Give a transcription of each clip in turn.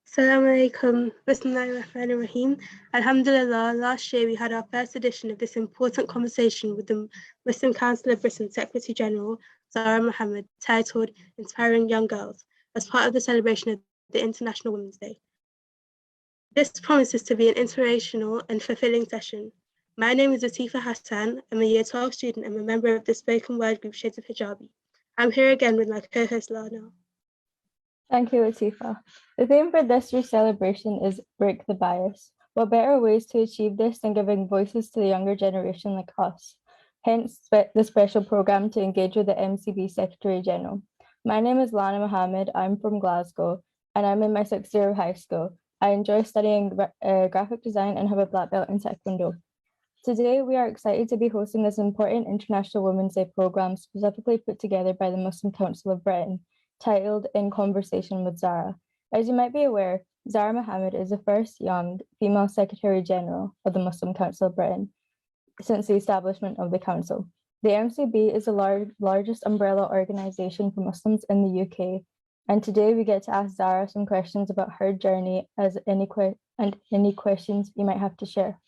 Assalamu alaikum, Bismillahirrahmanirrahim. Alhamdulillah, last year we had our first edition of this important conversation with the Muslim Council of Britain Secretary General, Zahra Mohammed, titled Inspiring Young Girls, as part of the celebration of the International Women's Day. This promises to be an inspirational and fulfilling session. My name is Atifa Hassan. I'm a Year 12 student and a member of the spoken word group Shades of Hijabi. I'm here again with my co-host Lana. Thank you, Latifa. The theme for this year's celebration is Break the Bias. What better ways to achieve this than giving voices to the younger generation like us? Hence, the special programme to engage with the MCB Secretary General. My name is Lana Mohammed. I'm from Glasgow, and I'm in my 6th year of high school. I enjoy studying graphic design and have a black belt in Taekwondo. Today, we are excited to be hosting this important International Women's Day programme specifically put together by the Muslim Council of Britain, titled In Conversation with Zahra. As you might be aware, Zahra Mohammed is the first young female Secretary General of the Muslim Council of Britain since the establishment of the Council. The MCB is the largest umbrella organisation for Muslims in the UK, and today we get to ask Zahra some questions about her journey and any questions you might have to share.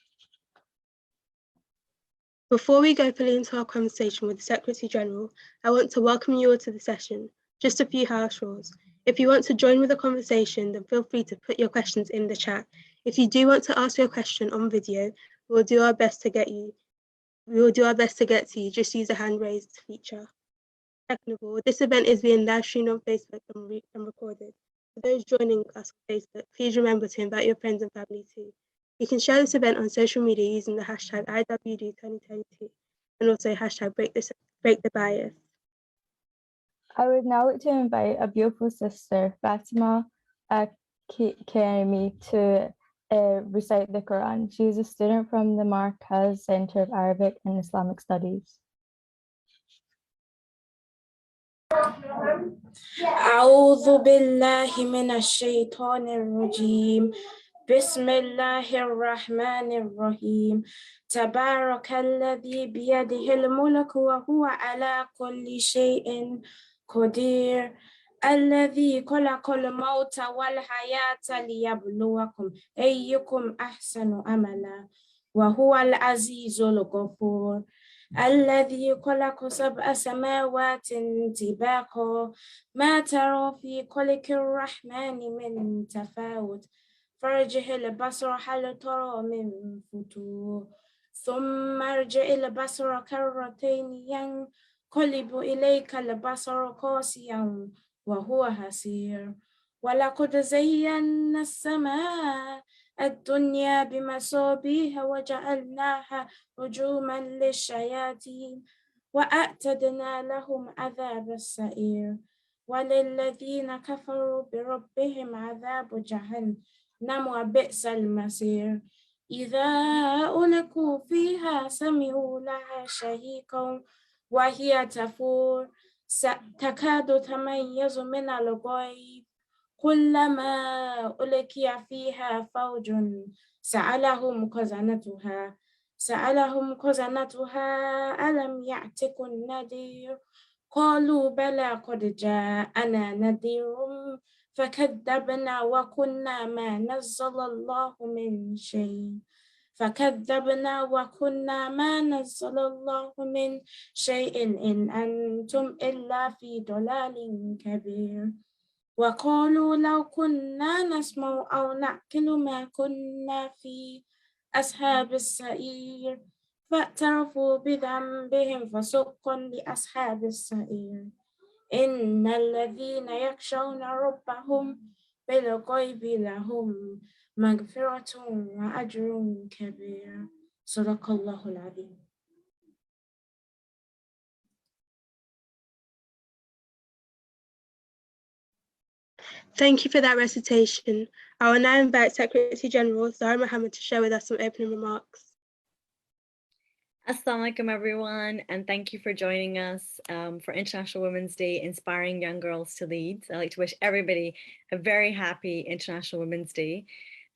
Before we go fully into our conversation with the Secretary General, I want to welcome you all to the session. Just a few house rules. If you want to join with the conversation, then feel free to put your questions in the chat. If you do want to ask your question on video, we will do our best to get to you. Just use the hand raised feature. Second of all, this event is being live streamed on Facebook and recorded. For those joining us on Facebook, please remember to invite your friends and family too. You can share this event on social media using the hashtag IWD2022 and also hashtag break the bias. I would now like to invite a beautiful sister, Fatima Karimi, to recite the Quran. She is a student from the Markaz Center of Arabic and Islamic Studies. أعوذ بالله من الشيطان الرجيم بسم الله الرحمن الرحيم تبارك الذي بيده الملك وهو على كل شيء قدير الذي خلق الموت والحياة ليبلوكم أيكم أحسن عملا وهو العزيز الغفور الذي خلق 7 سماوات طباقا ما ترى في خلق الرحمن من تفاوت فارجع البصر هل ترى من فتور ثم ارجع البصر كرتين ينقلب إليك البصر قاسيا وهو حسير ولقد زينا السماء الدنيا بمصابيح وجعلناها رجوما للشياطين وأعتدنا لهم عذاب السعير وللذين كفروا بربهم عذاب جهنم وبئس المصير إذا ألقوا فيها سمعوا لها شهيقا وهي تفور تكاد تميز من الغيظ كلما ألقي فيها فوج سألهم خزنتها ألم يأتكم نذير قالوا بلى قد جاءنا نذير فكذبنا وكنا ما نزل الله من شيء إن أنتم إلا في ضلال كبير وقالوا لو كنا نسمع أو نعقل ما كنا في أصحاب السعير فاعترفوا بذنبهم فسحقا لأصحاب السعير إن الذين يخشون ربهم بالغيب لهم مغفرة وأجر كبير صدق الله العظيم. Thank you for that recitation. I will now invite Secretary General Zahra Mohammed to share with us some opening remarks. Assalamu alaikum everyone, and thank you for joining us for International Women's Day, Inspiring Young Girls to Lead. I'd like to wish everybody a very happy International Women's Day.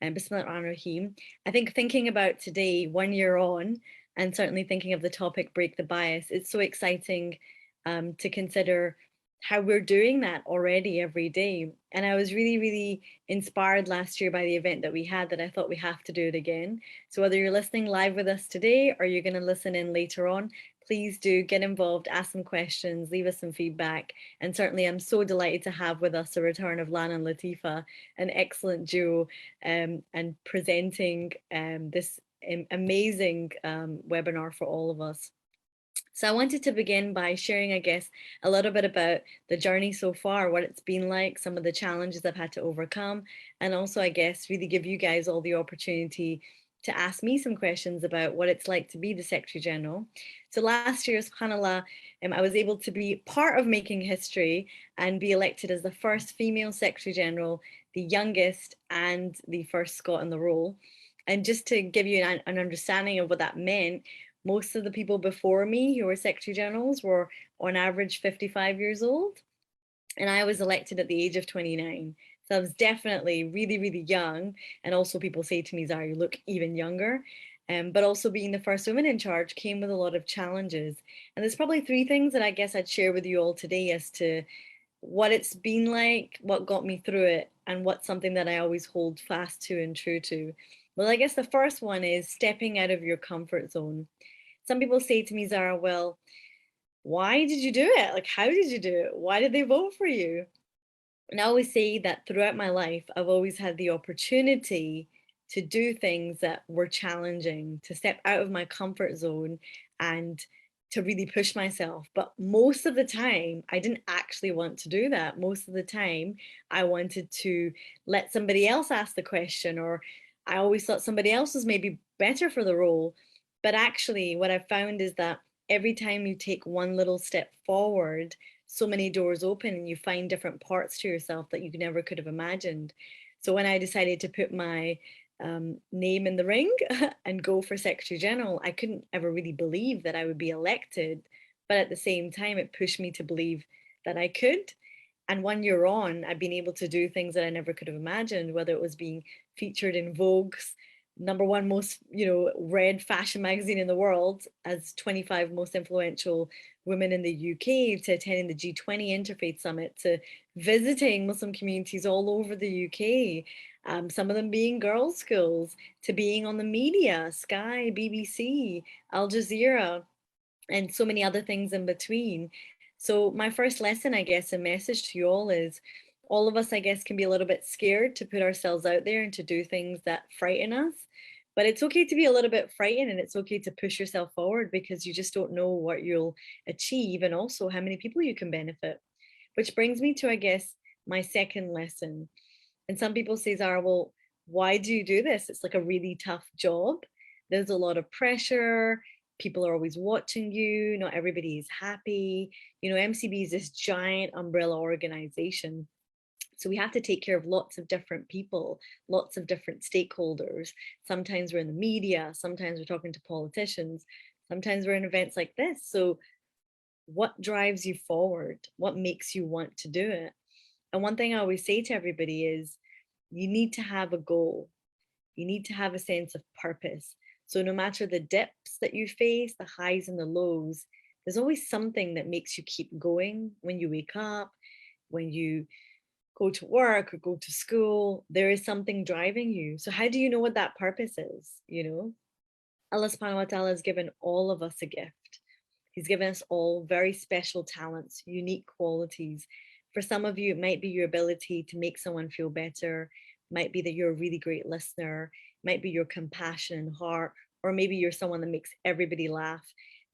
And Bismillah ar-Rahman ar-Rahim. I think thinking about today, 1 year on, and certainly thinking of the topic Break the Bias, it's so exciting to consider how we're doing that already every day. And I was really, really inspired last year by the event that we had, that I thought we have to do it again. So whether you're listening live with us today or you're going to listen in later on, please do get involved, ask some questions, leave us some feedback. And certainly I'm so delighted to have with us the return of Lana and Latifa, an excellent duo, and presenting this amazing webinar for all of us. So I wanted to begin by sharing, I guess, a little bit about the journey so far, what it's been like, some of the challenges I've had to overcome, and also, I guess, really give you guys all the opportunity to ask me some questions about what it's like to be the Secretary General. So last year, subhanAllah, I was able to be part of making history and be elected as the first female Secretary General, the youngest, and the first Scot in the role. And just to give you an understanding of what that meant, most of the people before me who were Secretary Generals were on average 55 years old. And I was elected at the age of 29. So I was definitely really, really young. And also people say to me, Zara, you look even younger. But also being the first woman in charge came with a lot of challenges. And there's probably three things that I guess I'd share with you all today as to what it's been like, what got me through it, and what's something that I always hold fast to and true to. Well, I guess the first one is stepping out of your comfort zone. Some people say to me, Zara, well, why did you do it? Like, how did you do it? Why did they vote for you? And I always say that throughout my life, I've always had the opportunity to do things that were challenging, to step out of my comfort zone and to really push myself. But most of the time, I didn't actually want to do that. Most of the time, I wanted to let somebody else ask the question, or I always thought somebody else was maybe better for the role. But actually, what I've found is that every time you take one little step forward, so many doors open and you find different parts to yourself that you never could have imagined. So when I decided to put my name in the ring and go for Secretary General, I couldn't ever really believe that I would be elected. But at the same time, it pushed me to believe that I could. And 1 year on, I've been able to do things that I never could have imagined, whether it was being featured in Vogue's #1 most, read fashion magazine in the world, as 25 most influential women in the UK, to attending the G20 Interfaith Summit, to visiting Muslim communities all over the UK, some of them being girls' schools, to being on the media, Sky, BBC, Al Jazeera, and so many other things in between. So my first lesson, I guess, and message to you all is, all of us, I guess, can be a little bit scared to put ourselves out there and to do things that frighten us. But it's okay to be a little bit frightened, and it's okay to push yourself forward, because you just don't know what you'll achieve and also how many people you can benefit. Which brings me to, I guess, my second lesson. And some people say, Zara, well, why do you do this? It's like a really tough job. There's a lot of pressure. People are always watching you. Not everybody is happy. MCB is this giant umbrella organization. So we have to take care of lots of different people, lots of different stakeholders. Sometimes we're in the media, sometimes we're talking to politicians, sometimes we're in events like this. So what drives you forward? What makes you want to do it? And one thing I always say to everybody is, you need to have a goal. You need to have a sense of purpose. So no matter the dips that you face, the highs and the lows, there's always something that makes you keep going. When you wake up, when you go to work or go to school, there is something driving you. So how do you know what that purpose is? Allah subhanahu wa ta'ala has given all of us a gift. He's given us all very special talents, unique qualities. For some of you, it might be your ability to make someone feel better, might be that you're a really great listener, might be your compassion and heart, or maybe you're someone that makes everybody laugh.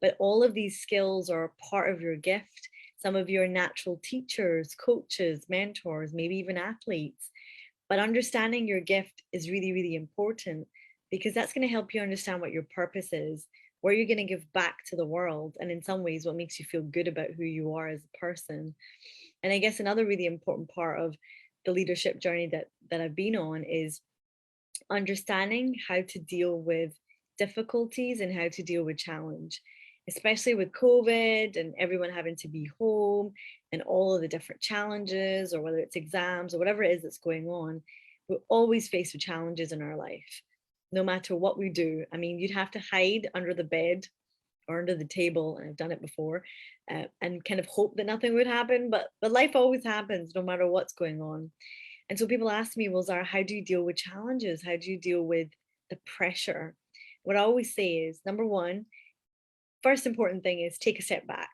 But all of these skills are part of your gift. Some of you are natural teachers, coaches, mentors, maybe even athletes. But understanding your gift is really, really important, because that's going to help you understand what your purpose is, where you're going to give back to the world, and in some ways, what makes you feel good about who you are as a person. And I guess another really important part of the leadership journey that I've been on is understanding how to deal with difficulties and how to deal with challenge, especially with COVID and everyone having to be home and all of the different challenges, or whether it's exams or whatever it is that's going on. We're always faced with challenges in our life, no matter what we do. I mean, you'd have to hide under the bed or under the table, and I've done it before, and kind of hope that nothing would happen, but life always happens no matter what's going on. And so people ask me, well, Zara, how do you deal with challenges? How do you deal with the pressure? What I always say is, number one, first important thing is take a step back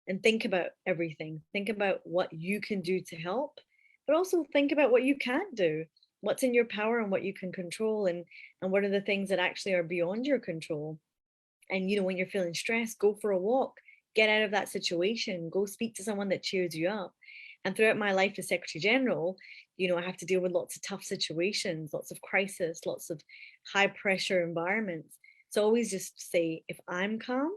and think about everything. Think about what you can do to help, but also think about what you can't do, what's in your power and what you can control, and what are the things that actually are beyond your control. And, when you're feeling stressed, go for a walk, get out of that situation, go speak to someone that cheers you up. And throughout my life as Secretary General, I have to deal with lots of tough situations, lots of crisis, lots of high pressure environments. So always just say, if I'm calm,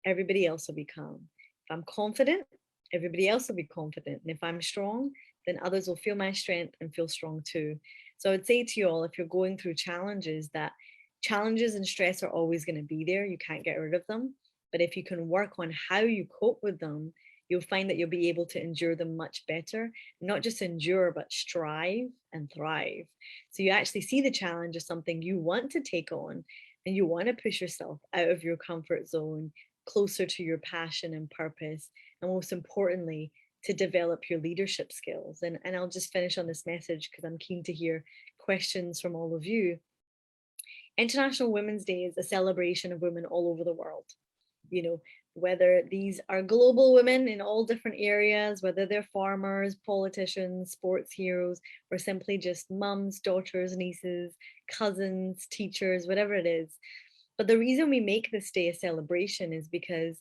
everybody else will be calm. If I'm confident, everybody else will be confident. And if I'm strong, then others will feel my strength and feel strong too. So I would say to you all, if you're going through challenges, that challenges and stress are always going to be there. You can't get rid of them. But if you can work on how you cope with them, you'll find that you'll be able to endure them much better. Not just endure, but strive and thrive. So you actually see the challenge as something you want to take on, and you want to push yourself out of your comfort zone, closer to your passion and purpose, and most importantly, to develop your leadership skills. And I'll just finish on this message because I'm keen to hear questions from all of you. International Women's Day is a celebration of women all over the world. Whether these are global women in all different areas, whether they're farmers, politicians, sports heroes, or simply just mums, daughters, nieces, cousins, teachers, whatever it is. But the reason we make this day a celebration is because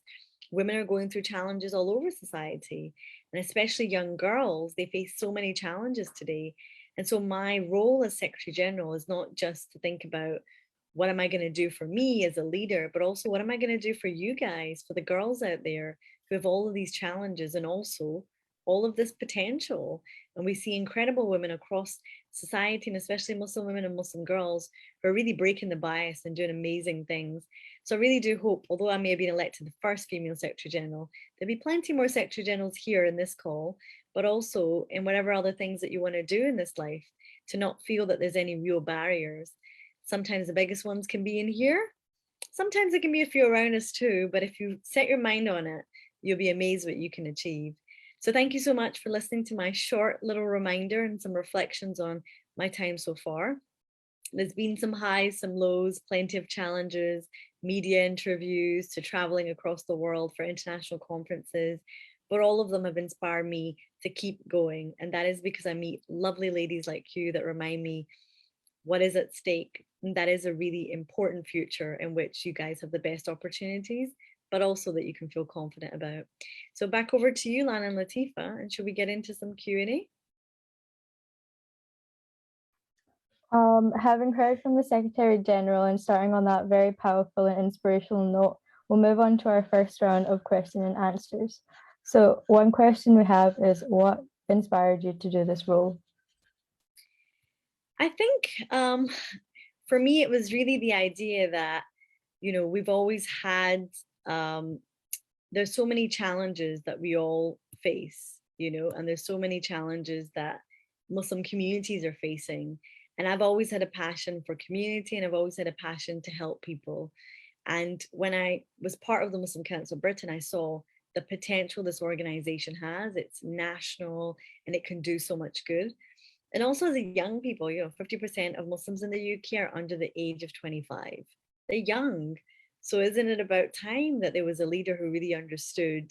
women are going through challenges all over society, and especially young girls, they face so many challenges today. And so my role as Secretary General is not just to think about what am I going to do for me as a leader, but also what am I going to do for you guys, for the girls out there who have all of these challenges and also all of this potential. And we see incredible women across society, and especially Muslim women and Muslim girls, who are really breaking the bias and doing amazing things. So I really do hope, although I may have been elected the first female Secretary General, there'll be plenty more Secretary Generals here in this call, but also in whatever other things that you want to do in this life, to not feel that there's any real barriers. Sometimes the biggest ones can be in here. Sometimes there can be a few around us too, but if you set your mind on it, you'll be amazed what you can achieve. So thank you so much for listening to my short little reminder and some reflections on my time so far. There's been some highs, some lows, plenty of challenges, media interviews, to traveling across the world for international conferences, but all of them have inspired me to keep going. And that is because I meet lovely ladies like you that remind me what is at stake. And that is a really important future in which you guys have the best opportunities, but also that you can feel confident about. So back over to you, Lana and Latifa, and should we get into some Q&A? Having heard from the Secretary General and starting on that very powerful and inspirational note, we'll move on to our first round of question and answers. So one question we have is, what inspired you to do this role? I think for me, it was really the idea that, we've always had, there's so many challenges that we all face, and there's so many challenges that Muslim communities are facing. And I've always had a passion for community, and I've always had a passion to help people. And when I was part of the Muslim Council of Britain, I saw the potential this organization has. It's national and it can do so much good. And also as a young people, 50% of Muslims in the UK are under the age of 25. They're young. So isn't it about time that there was a leader who really understood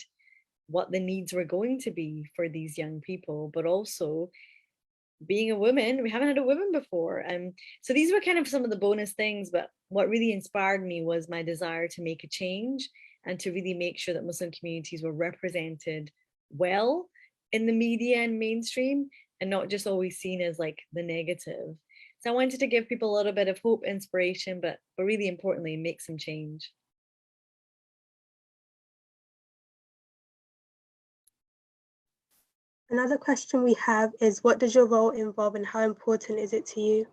what the needs were going to be for these young people, but also being a woman, we haven't had a woman before. And so these were kind of some of the bonus things, but what really inspired me was my desire to make a change and to really make sure that Muslim communities were represented well in the media and mainstream, and not just always seen as like the negative. So I wanted to give people a little bit of hope, inspiration, but really importantly, make some change. Another question we have is, what does your role involve and how important is it to you?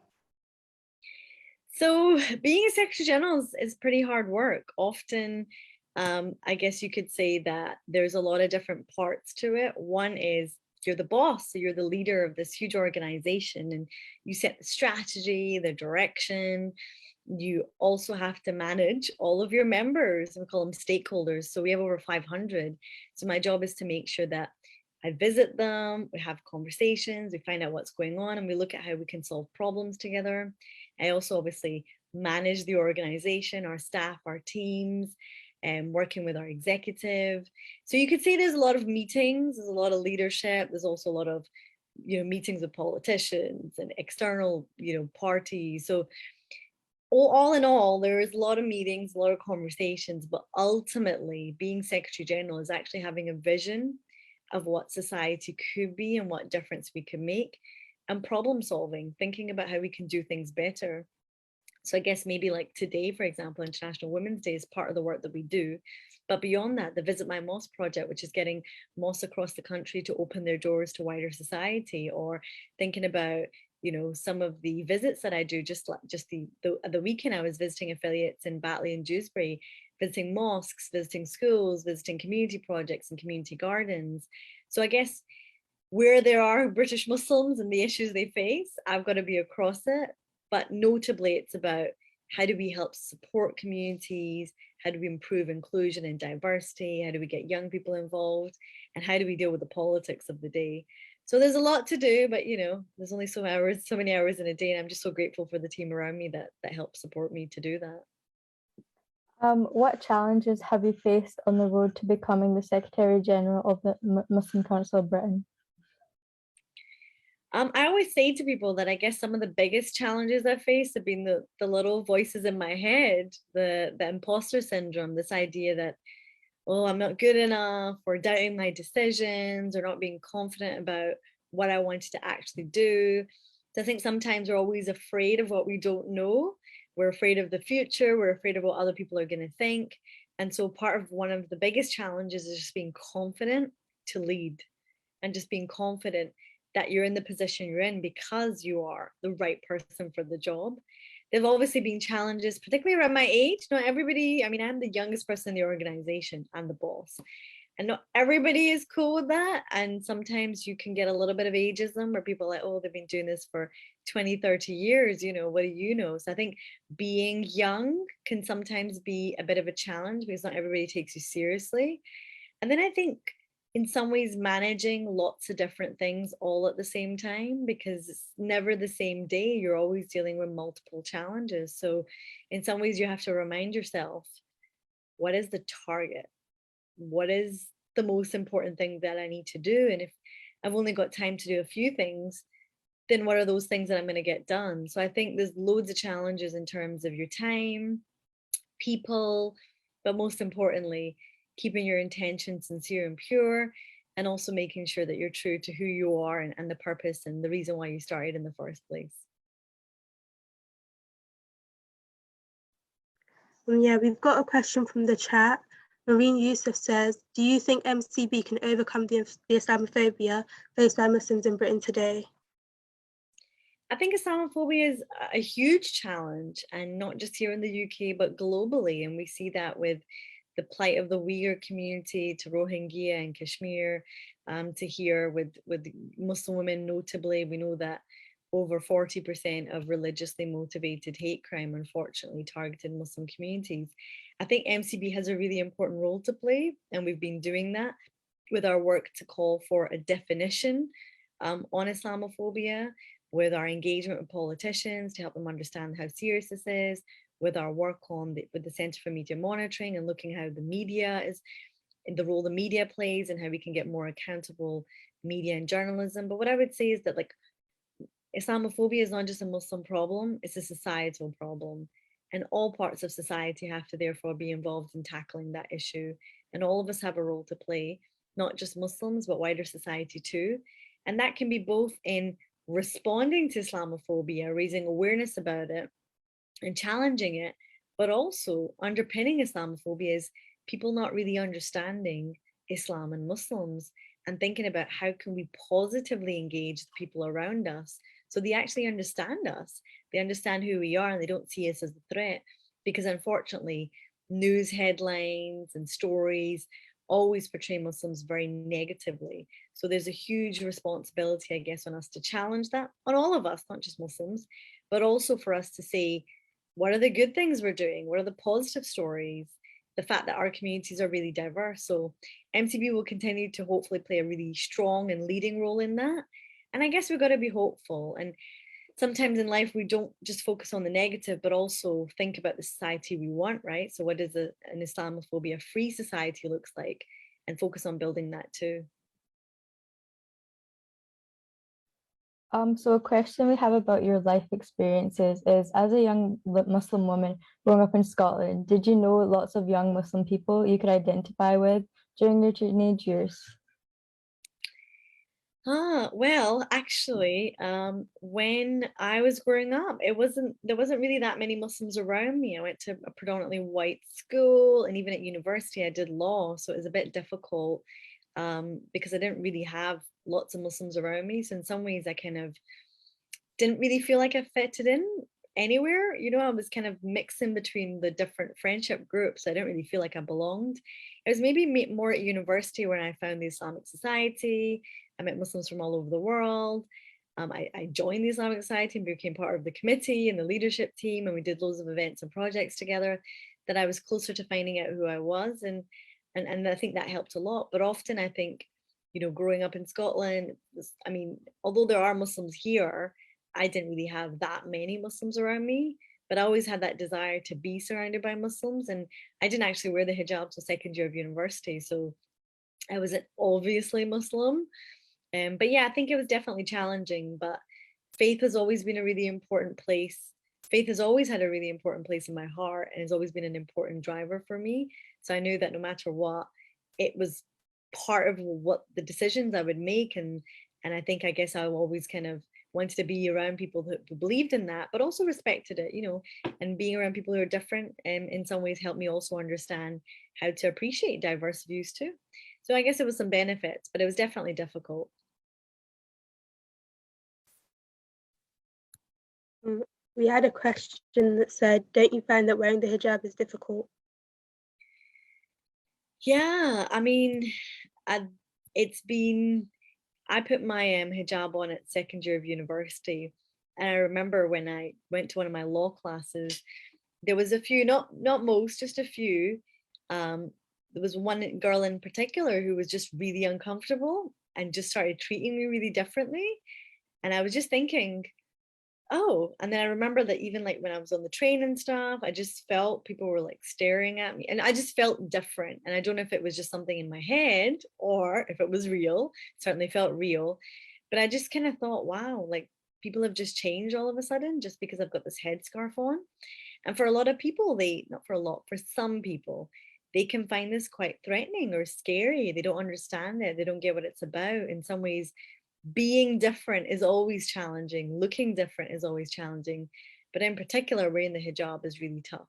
So being a Secretary General is pretty hard work. Often, I guess you could say that there's a lot of different parts to it. One is you're the boss, so you're the leader of this huge organization, and you set the strategy, the direction, You also have to manage all of your members, we call them stakeholders. So we have over 500. So my job is to make sure that I visit them, we have conversations, we find out what's going on, and we look at how we can solve problems together. I also obviously manage the organization, our staff, our teams, and working with our executive. So you could say there's a lot of meetings, there's a lot of leadership, there's also a lot of meetings with politicians and external parties. So all in all, there is a lot of meetings, a lot of conversations, but ultimately being Secretary General is actually having a vision of what society could be and what difference we can make, and problem solving, thinking about how we can do things better. So I guess maybe like today, for example, International Women's Day is part of the work that we do. But beyond that, the Visit My Mosque project, which is getting mosques across the country to open their doors to wider society, or thinking about some of the visits that I do. Just the weekend, I was visiting affiliates in Batley and Dewsbury, visiting mosques, visiting schools, visiting community projects and community gardens. So I guess where there are British Muslims and the issues they face, I've got to be across it. But notably, it's about how do we help support communities? How do we improve inclusion and diversity? How do we get young people involved? And how do we deal with the politics of the day? So there's a lot to do, but there's only so many hours in a day, and I'm just so grateful for the team around me that help support me to do that. What challenges have you faced on the road to becoming the Secretary General of the Muslim Council of Britain? I always say to people that I guess some of the biggest challenges I've faced have been the little voices in my head, the imposter syndrome, this idea that, oh, I'm not good enough, or doubting my decisions, or not being confident about what I wanted to actually do. So I think sometimes we're always afraid of what we don't know. We're afraid of the future. We're afraid of what other people are going to think. And so one of the biggest challenges is just being confident to lead, and just being confident that you're in the position you're in because you are the right person for the job. There've obviously been challenges, particularly around my age. Not everybody, I'm the youngest person in the organization. I'm the boss. And not everybody is cool with that. And sometimes you can get a little bit of ageism where people are like, oh, they've been doing this for 20, 30 years, what do you know? So I think being young can sometimes be a bit of a challenge because not everybody takes you seriously. And then I think in some ways managing lots of different things all at the same time, because it's never the same day. You're always dealing with multiple challenges. So in some ways you have to remind yourself, what is the target? What is the most important thing that I need to do? And if I've only got time to do a few things, then what are those things that I'm going to get done? So I think there's loads of challenges in terms of your time, people, but most importantly, keeping your intention sincere and pure, and also making sure that you're true to who you are and the purpose and the reason why you started in the first place. Yeah, we've got a question from the chat. Marine Yusuf says, do you think MCB can overcome the Islamophobia faced by Muslims in Britain today? I think Islamophobia is a huge challenge, and not just here in the UK, but globally. And we see that with the plight of the Uyghur community, to Rohingya and Kashmir, to here with Muslim women notably. We know that over 40% of religiously motivated hate crime unfortunately targeted Muslim communities. I think MCB has a really important role to play, and we've been doing that with our work to call for a definition on Islamophobia, with our engagement with politicians to help them understand how serious this is, with our work with the Centre for Media Monitoring and looking how the media is, the role the media plays, and how we can get more accountable media and journalism. But what I would say is that Islamophobia is not just a Muslim problem, it's a societal problem. And all parts of society have to therefore be involved in tackling that issue. And all of us have a role to play, not just Muslims, but wider society too. And that can be both in responding to Islamophobia, raising awareness about it and challenging it, but also underpinning Islamophobia is people not really understanding Islam and Muslims, and thinking about how can we positively engage the people around us so they actually understand us, they understand who we are, and they don't see us as a threat. Because unfortunately, news headlines and stories always portray Muslims very negatively. So there's a huge responsibility, I guess, on us to challenge that, on all of us, not just Muslims, but also for us to say, what are the good things we're doing? What are the positive stories? The fact that our communities are really diverse. So MCB will continue to hopefully play a really strong and leading role in that. And I guess we've got to be hopeful. And sometimes in life, we don't just focus on the negative, but also think about the society we want, right? So what does an Islamophobia-free society looks like? And focus on building that too. So a question we have about your life experiences is, as a young Muslim woman growing up in Scotland, did you know lots of young Muslim people you could identify with during your teenage years? Well, actually, when I was growing up, there wasn't really that many Muslims around me. I went to a predominantly white school, and even at university, I did law, so it was a bit difficult because I didn't really have lots of Muslims around me. So in some ways, I kind of didn't really feel like I fitted in anywhere. You know, I was kind of mixing between the different friendship groups. I didn't really feel like I belonged. It was maybe more at university when I found the Islamic Society. I met Muslims from all over the world. I joined the Islamic Society and became part of the committee and the leadership team, and we did loads of events and projects together, that I was closer to finding out who I was. And I think that helped a lot. But often I think, you know, growing up in Scotland, I mean, although there are Muslims here, I didn't really have that many Muslims around me, but I always had that desire to be surrounded by Muslims. And I didn't actually wear the hijab till second year of university, so I wasn't obviously Muslim. But yeah, I think it was definitely challenging, but faith has always been a really important place. Faith has always had a really important place in my heart and has always been an important driver for me. So I knew that no matter what, it was part of what the decisions I would make. And I think, I guess I always kind of wanted to be around people who believed in that, but also respected it, you know, and being around people who are different in some ways helped me also understand how to appreciate diverse views too. So I guess it was some benefits, but it was definitely difficult. We had a question that said, don't you find that wearing the hijab is difficult? Yeah, I mean, I put my hijab on at second year of university, and I remember when I went to one of my law classes, there was a few, not most, just a few. There was one girl in particular who was just really uncomfortable and just started treating me really differently, and I was just thinking, oh, and then I remember that even like when I was on the train and stuff, I just felt people were like staring at me, and I just felt different. And I don't know if it was just something in my head or if it was real. It certainly felt real, but I just kind of thought, wow, like people have just changed all of a sudden just because I've got this headscarf on. And for a lot of people, for some people, they can find this quite threatening or scary. They don't understand it. They don't get what it's about. In some ways, being different is always challenging. Looking different is always challenging. But in particular, wearing the hijab is really tough.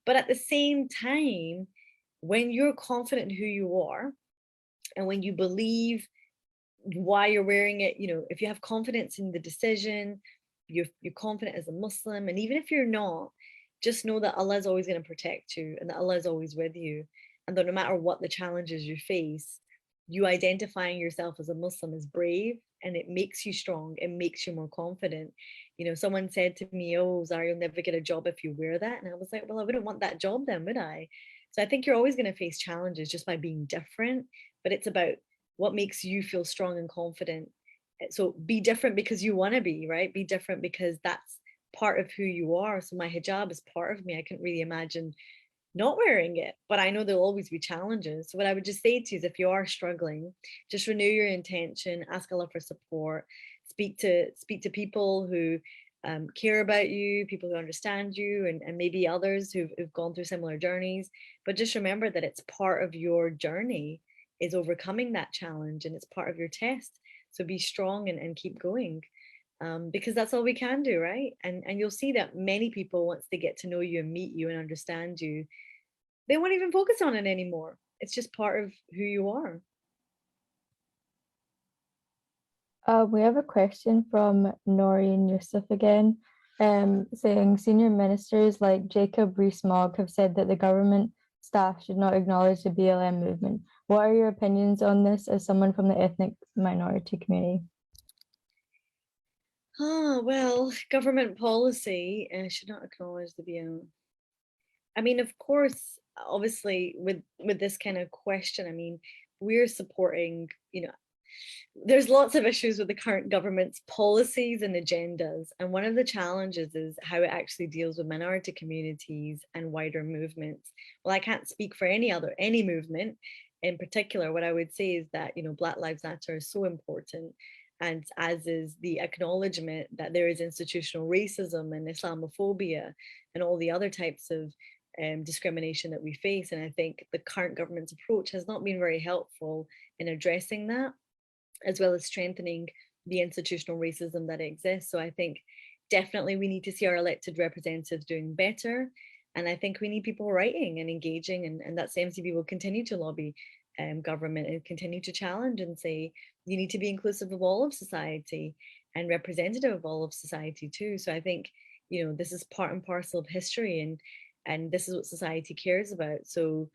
But at the same time, when you're confident in who you are and when you believe why you're wearing it, you know, if you have confidence in the decision, you're confident as a Muslim, and even if you're not, just know that Allah is always going to protect you and that Allah is always with you. And that no matter what the challenges you face, you identifying yourself as a Muslim is brave, and it makes you strong. It makes you more confident. You know, someone said to me, oh, Zara, you'll never get a job if you wear that. And I was like, well, I wouldn't want that job then, would I? So I think you're always going to face challenges just by being different, but it's about what makes you feel strong and confident. So be different because you want to be, right? Be different because that's part of who you are. So my hijab is part of me. I couldn't really imagine not wearing it, but I know there'll always be challenges. So what I would just say to you is, if you are struggling, just renew your intention, ask Allah for support, speak to people who care about you, people who understand you, and maybe others who've gone through similar journeys. But just remember that it's part of your journey is overcoming that challenge, and it's part of your test. So be strong and keep going. Because that's all we can do, right? And you'll see that many people, once they get to know you and meet you and understand you, they won't even focus on it anymore. It's just part of who you are. We have a question from Noreen Yusuf again, saying senior ministers like Jacob Rees-Mogg have said that the government staff should not acknowledge the BLM movement. What are your opinions on this as someone from the ethnic minority community? Well, government policy should not acknowledge the BLM. I mean, of course, obviously, with this kind of question, I mean, we're supporting, there's lots of issues with the current government's policies and agendas. And one of the challenges is how it actually deals with minority communities and wider movements. Well, I can't speak for any movement in particular. What I would say is that, Black Lives Matter is so important. And as is the acknowledgement that there is institutional racism and Islamophobia and all the other types of discrimination that we face. And I think the current government's approach has not been very helpful in addressing that, as well as strengthening the institutional racism that exists. So I think definitely we need to see our elected representatives doing better. And I think we need people writing and engaging, and that CMCB will continue to lobby government and continue to challenge and say, you need to be inclusive of all of society and representative of all of society too. So I think, this is part and parcel of history, and this is what society cares about. So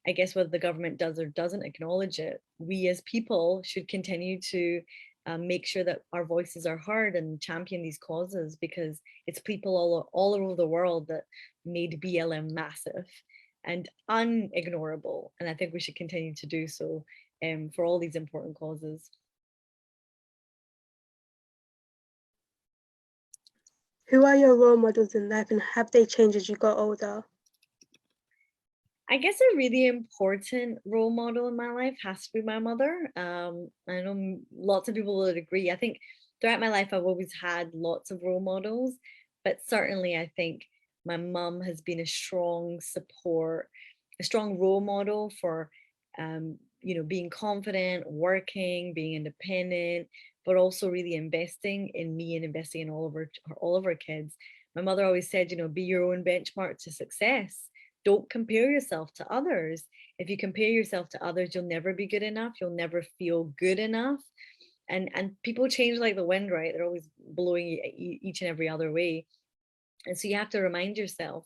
I guess whether the government does or doesn't acknowledge it, we as people should continue to make sure that our voices are heard and champion these causes, because it's people all over the world that made BLM massive and unignorable. And I think we should continue to do so for all these important causes. Who are your role models in life, and have they changed as you got older? I guess a really important role model in my life has to be my mother. I know lots of people would agree. I think throughout my life, I've always had lots of role models, but certainly I think my mum has been a strong support, a strong role model for, being confident, working, being independent, but also really investing in me and investing in all of our kids. My mother always said, be your own benchmark to success. Don't compare yourself to others. If you compare yourself to others, you'll never be good enough. You'll never feel good enough. And people change like the wind, right? They're always blowing each and every other way. And so you have to remind yourself,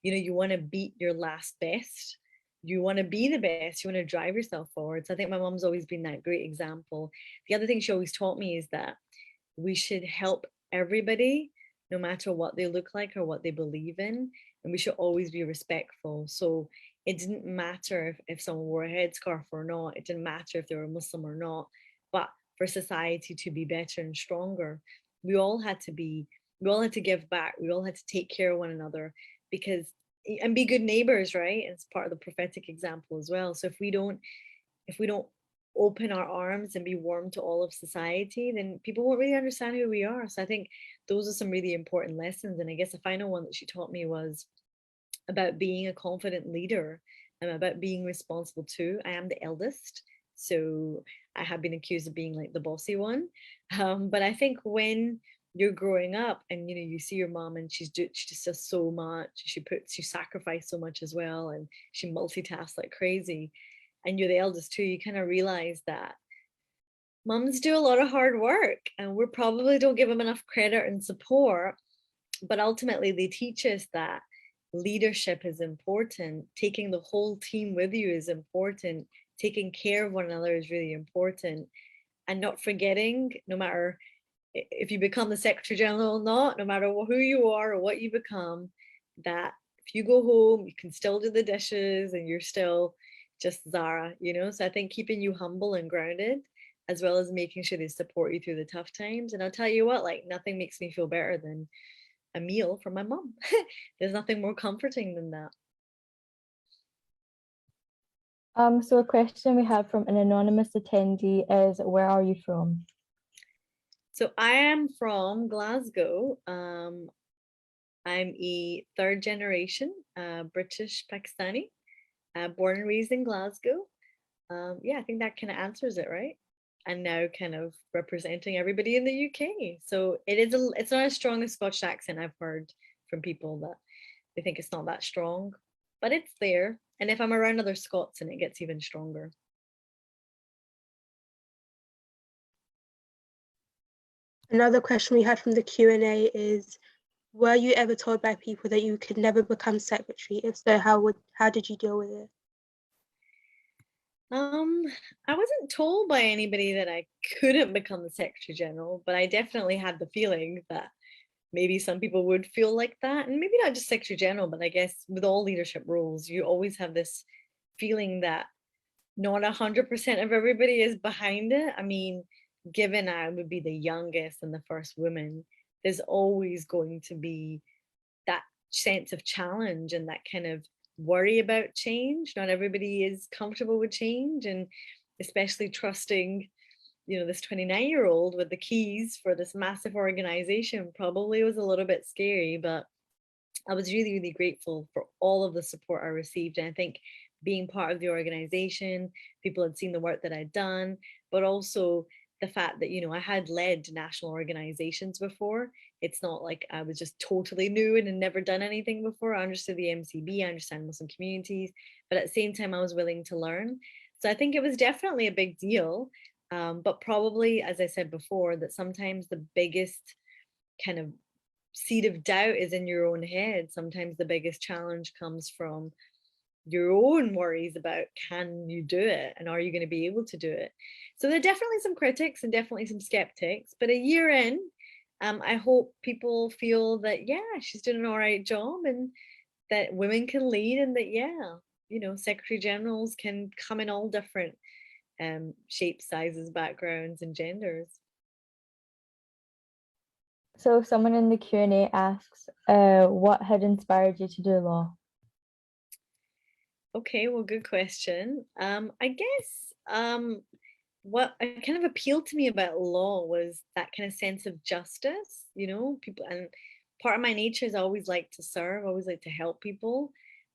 you want to beat your last best. You want to be the best. You want to drive yourself forward. So I think my mom's always been that great example. The other thing she always taught me is that we should help everybody, no matter what they look like or what they believe in. And we should always be respectful. So it didn't matter if someone wore a headscarf or not. It didn't matter if they were Muslim or not. But for society to be better and stronger, we all had to give back. We all had to take care of one another, and be good neighbors, right? It's part of the prophetic example as well. So if we don't open our arms and be warm to all of society, then people won't really understand who we are. So I think those are some really important lessons. And I guess the final one that she taught me was about being a confident leader and about being responsible too. I am the eldest, so I have been accused of being like the bossy one. But I think when you're growing up and you see your mom and she just does so much, she sacrificed so much as well, and she multitasks like crazy, and you're the eldest too, you kind of realize that moms do a lot of hard work and we probably don't give them enough credit and support. But ultimately they teach us that leadership is important, taking the whole team with you is important, taking care of one another is really important, and not forgetting, no matter if you become the Secretary General or not, no matter who you are or what you become, that if you go home, you can still do the dishes and you're still just Zara, So I think keeping you humble and grounded, as well as making sure they support you through the tough times. And I'll tell you what, like nothing makes me feel better than a meal from my mom. There's nothing more comforting than that. So a question we have from an anonymous attendee is, where are you from? So I am from Glasgow. I'm a third generation British Pakistani, born and raised in Glasgow. Yeah, I think that kind of answers it, right? And now kind of representing everybody in the UK. So it's not as strong as Scottish accent. I've heard from people that they think it's not that strong, but it's there. And if I'm around other Scots, and it gets even stronger. Another question we had from the Q&A is, were you ever told by people that you could never become secretary? If so, how did you deal with it? I wasn't told by anybody that I couldn't become the Secretary General, but I definitely had the feeling that maybe some people would feel like that. And maybe not just Secretary General, but I guess with all leadership roles, you always have this feeling that not 100% of everybody is behind it. I mean, given I would be the youngest and the first woman, there's always going to be that sense of challenge and that kind of worry about change. Not everybody is comfortable with change, and especially trusting, this 29-year-old with the keys for this massive organization probably was a little bit scary, but I was really, really grateful for all of the support I received. And I think being part of the organization, people had seen the work that I'd done, but also the fact that, I had led national organizations before. It's not like I was just totally new and had never done anything before. I understood the MCB, I understand Muslim communities, but at the same time, I was willing to learn. So I think it was definitely a big deal. But probably, as I said before, that sometimes the biggest kind of seed of doubt is in your own head. Sometimes the biggest challenge comes from your own worries about, can you do it, and are you going to be able to do it? So there are definitely some critics and definitely some skeptics, but a year in, I hope people feel that, yeah, she's doing an all right job, and that women can lead, and that, yeah, secretary generals can come in all different shapes, sizes, backgrounds, and genders. So someone in the Q&A asks, what had inspired you to do law? Okay, well, good question. I guess what kind of appealed to me about law was that kind of sense of justice, people, and part of my nature is I always like to serve, I always like to help people.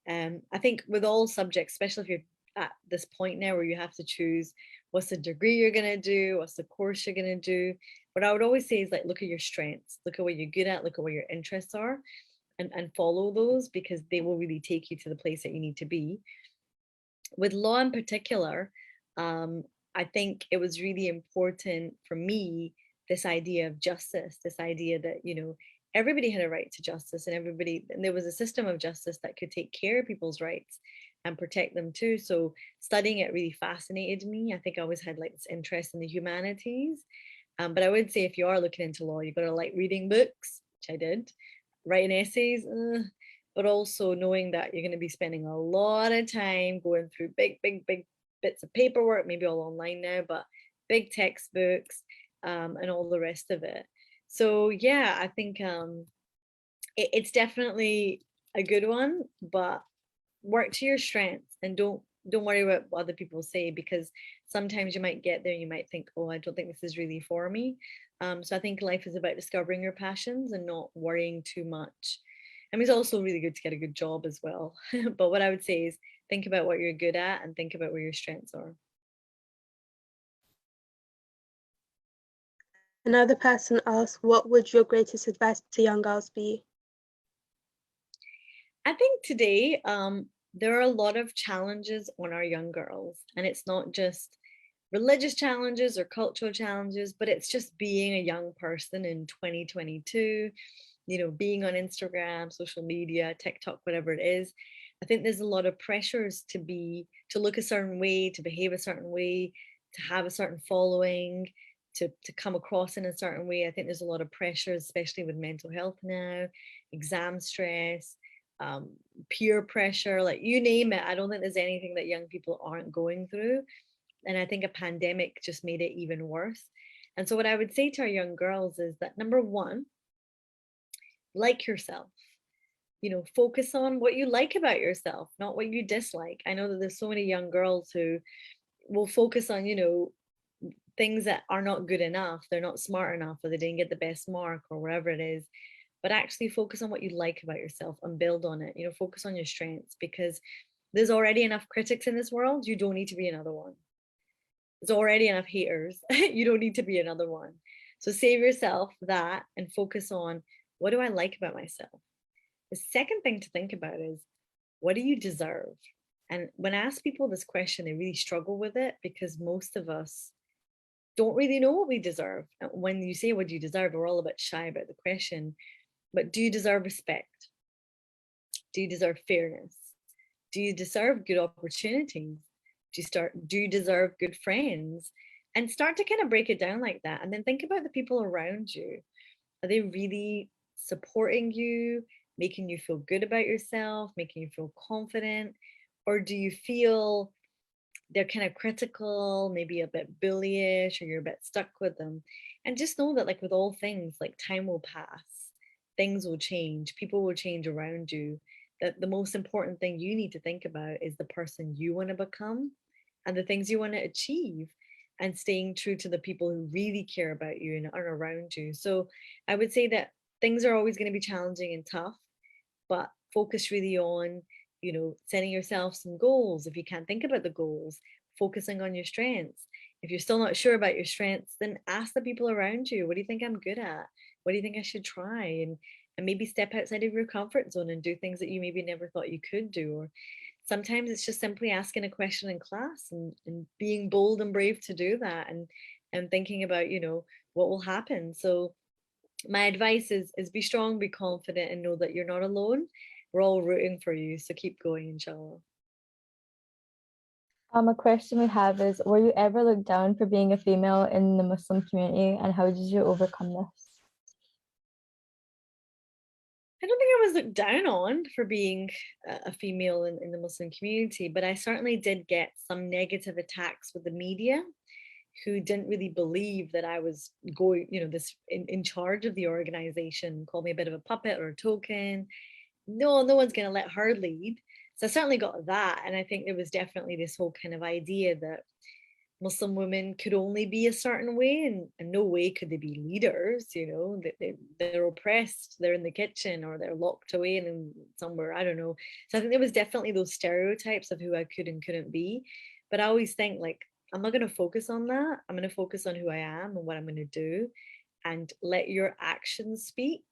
I think with all subjects, especially if you're at this point now where you have to choose what's the degree you're going to do, what's the course you're going to do, what I would always say is, like, look at your strengths, look at what you're good at, look at what your interests are, and follow those, because they will really take you to the place that you need to be. With law in particular, I think it was really important for me, this idea of justice, this idea that, everybody had a right to justice, and there was a system of justice that could take care of people's rights and protect them too. So studying it really fascinated me. I think I always had like this interest in the humanities. But I would say, if you are looking into law, you've got to like reading books, which I did, writing essays, but also knowing that you're going to be spending a lot of time going through big bits of paperwork, maybe all online now, but big textbooks, and all the rest of it. So yeah, I think it's definitely a good one, but work to your strengths and don't worry about what other people say, because sometimes you might get there and you might think, oh, I don't think this is really for me. So I think life is about discovering your passions and not worrying too much. I mean, it's also really good to get a good job as well. But what I would say is, think about what you're good at and think about where your strengths are. Another person asks, what would your greatest advice to young girls be? I think today, there are a lot of challenges on our young girls, and it's not just religious challenges or cultural challenges, but it's just being a young person in 2022, being on Instagram, social media, TikTok, whatever it is. I think there's a lot of pressures to look a certain way, to behave a certain way, to have a certain following, to come across in a certain way. I think there's a lot of pressures, especially with mental health now, exam stress, peer pressure, like you name it. I don't think there's anything that young people aren't going through. And I think a pandemic just made it even worse. And so what I would say to our young girls is that, number one, like yourself, focus on what you like about yourself, not what you dislike. I know that there's so many young girls who will focus on, things that are not good enough. They're not smart enough, or they didn't get the best mark, or whatever it is. But actually focus on what you like about yourself and build on it. Focus on your strengths, because there's already enough critics in this world. You don't need to be another one. There's already enough haters. You don't need to be another one. So save yourself that and focus on, what do I like about myself? The second thing to think about is, what do you deserve? And when I ask people this question, they really struggle with it, because most of us don't really know what we deserve. When you say, what do you deserve, we're all a bit shy about the question. But do you deserve respect? Do you deserve fairness? Do you deserve good opportunities? Do you deserve good friends? And start to kind of break it down like that. And then think about the people around you. Are they really supporting you, making you feel good about yourself, making you feel confident? Or do you feel they're kind of critical, maybe a bit bullyish, or you're a bit stuck with them? And just know that, like with all things, like time will pass, things will change, people will change around you. That the most important thing you need to think about is the person you want to become and the things you want to achieve, and staying true to the people who really care about you and are around you. So I would say that things are always going to be challenging and tough, but focus really on, setting yourself some goals. If you can't think about the goals, focusing on your strengths. If you're still not sure about your strengths, then ask the people around you, what do you think I'm good at? What do you think I should try? And maybe step outside of your comfort zone and do things that you maybe never thought you could do. Or sometimes it's just simply asking a question in class, and being bold and brave to do that, and thinking about, what will happen. So my advice is be strong, be confident, and know that you're not alone. We're all rooting for you. So keep going, inshallah. A question we have is, were you ever looked down for being a female in the Muslim community, and how did you overcome this? I don't think I was looked down on for being a female in the Muslim community, but I certainly did get some negative attacks with the media, who didn't really believe that I was going, this in charge of the organization, called me a bit of a puppet or a token. No one's going to let her lead. So I certainly got that. And I think there was definitely this whole kind of idea that Muslim women could only be a certain way, and no way could they be leaders. They're oppressed, they're in the kitchen, or they're locked away in somewhere, I don't know. So I think there was definitely those stereotypes of who I could and couldn't be. But I always think, like, I'm not going to focus on that. I'm going to focus on who I am and what I'm going to do, and let your actions speak.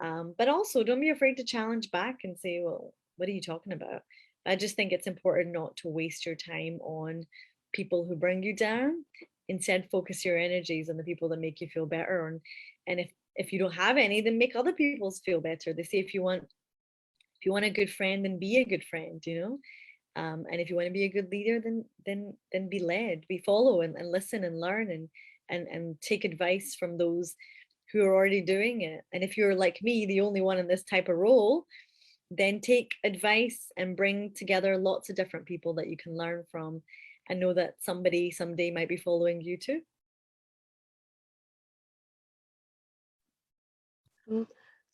But also, don't be afraid to challenge back and say, well, what are you talking about? I just think it's important not to waste your time on people who bring you down. Instead, focus your energies on the people that make you feel better. And if you don't have any, then make other people feel better. They say if you want a good friend, then be a good friend, and if you want to be a good leader, then be led, follow, and listen and learn, and take advice from those who are already doing it. And if you're like me, the only one in this type of role, then take advice and bring together lots of different people that you can learn from, and know that somebody someday might be following you too.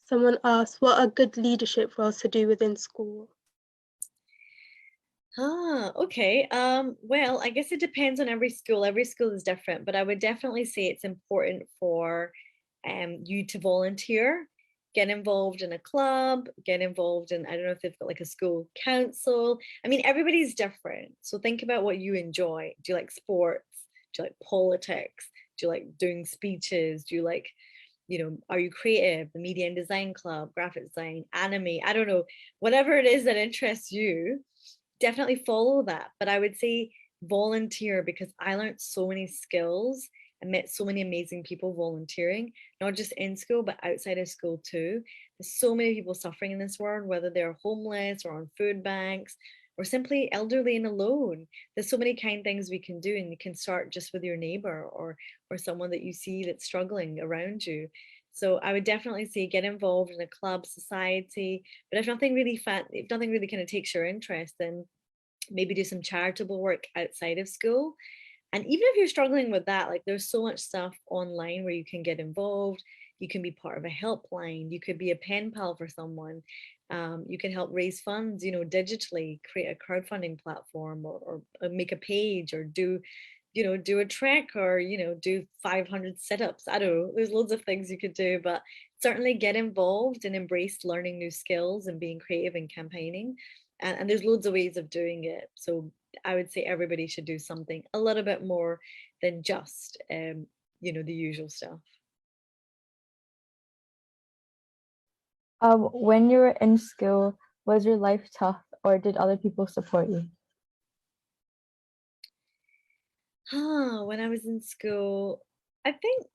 Someone asked, what are good leadership roles to do within school? Okay. Well, I guess it depends on every school. Every school is different, but I would definitely say it's important for you to volunteer, get involved in a club, get involved in, I don't know if they've got like a school council. I mean, everybody's different. So think about what you enjoy. Do you like sports? Do you like politics? Do you like doing speeches? Do you like, are you creative? The media and design club, graphic design, anime, I don't know, whatever it is that interests you, definitely follow that. But I would say volunteer, because I learned so many skills and met so many amazing people volunteering, not just in school, but outside of school too. There's so many people suffering in this world, whether they're homeless or on food banks or simply elderly and alone. There's so many kind things we can do, and you can start just with your neighbor or someone that you see that's struggling around you. So I would definitely say get involved in a club, society. But if nothing really kind of takes your interest, then maybe do some charitable work outside of school. And even if you're struggling with that, like there's so much stuff online where you can get involved. You can be part of a helpline. You could be a pen pal for someone. You can help raise funds, digitally, create a crowdfunding platform, or make a page, or do a trek, or do 500 sit-ups. I don't know, there's loads of things you could do, but certainly get involved and embrace learning new skills and being creative and campaigning. And there's loads of ways of doing it. So I would say everybody should do something a little bit more than just the usual stuff. When you were in school, was your life tough, or did other people support you? When I was in school, I think